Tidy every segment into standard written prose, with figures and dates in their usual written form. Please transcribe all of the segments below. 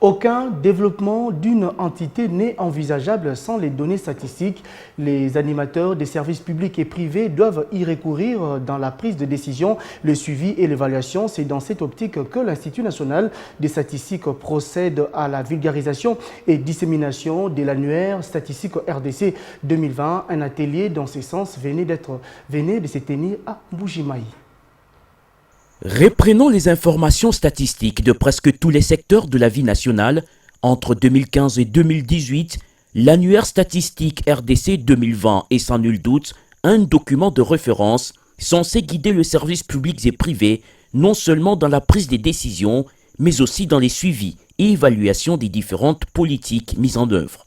Aucun développement d'une entité n'est envisageable sans les données statistiques. Les animateurs des services publics et privés doivent y recourir dans la prise de décision, le suivi et l'évaluation. C'est dans cette optique que l'Institut national des statistiques procède à la vulgarisation et dissémination de l'annuaire statistique RDC 2020. Un atelier dans ce sens venait de se tenir à Mbuji-Mayi. Reprenons les informations statistiques de presque tous les secteurs de la vie nationale. Entre 2015 et 2018, l'annuaire statistique RDC 2020 est sans nul doute un document de référence censé guider les services publics et privés, non seulement dans la prise des décisions, mais aussi dans les suivis et évaluations des différentes politiques mises en œuvre.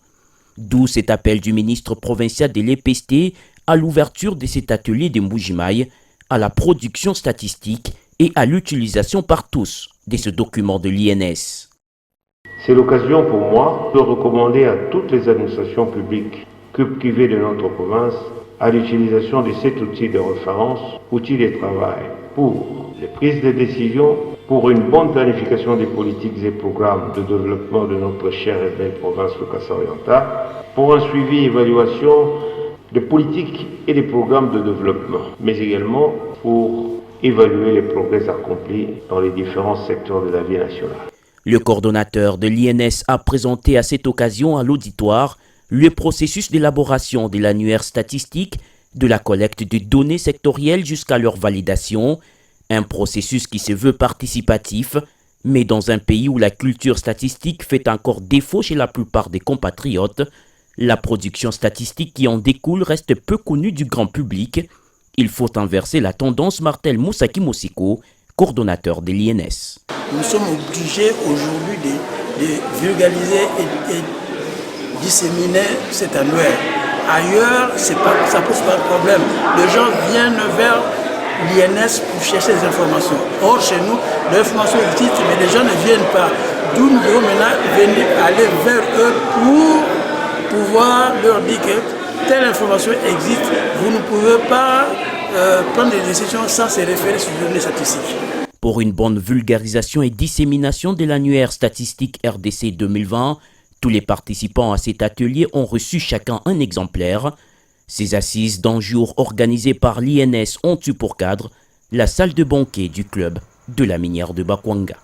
D'où cet appel du ministre provincial de l'EPST à l'ouverture de cet atelier de Mbuji-Mayi à la production statistique et à l'utilisation par tous de ce document de l'INS. C'est l'occasion pour moi de recommander à toutes les administrations publiques que privées de notre province à l'utilisation de cet outil de référence, outil de travail pour les prises de décision, pour une bonne planification des politiques et programmes de développement de notre chère et belle province de Kasaï-Oriental, pour un suivi et évaluation des politiques et des programmes de développement, mais également pour évaluer les progrès accomplis dans les différents secteurs de la vie nationale. Le coordonnateur de l'INS a présenté à cette occasion à l'auditoire le processus d'élaboration de l'annuaire statistique, de la collecte de données sectorielles jusqu'à leur validation, un processus qui se veut participatif, mais dans un pays où la culture statistique fait encore défaut chez la plupart des compatriotes, la production statistique qui en découle reste peu connue du grand public. Il faut inverser la tendance, martèle Moussaki Mosiko, coordonnateur de l'INS. Nous sommes obligés aujourd'hui de vulgariser et disséminer cet annuaire. Ailleurs, ça ne pose pas de problème. Les gens viennent vers l'INS pour chercher des informations. Or, chez nous, l'information existe, mais les gens ne viennent pas. D'où nous devons maintenant aller vers eux pour pouvoir leur dire que telle information existe, vous ne pouvez pas prendre des décisions sans se référer sur les données statistiques. Pour une bonne vulgarisation et dissémination de l'annuaire statistique RDC 2020, tous les participants à cet atelier ont reçu chacun un exemplaire. Ces assises d'un jour organisées par l'INS ont eu pour cadre la salle de banquet du club de la minière de Bakwanga.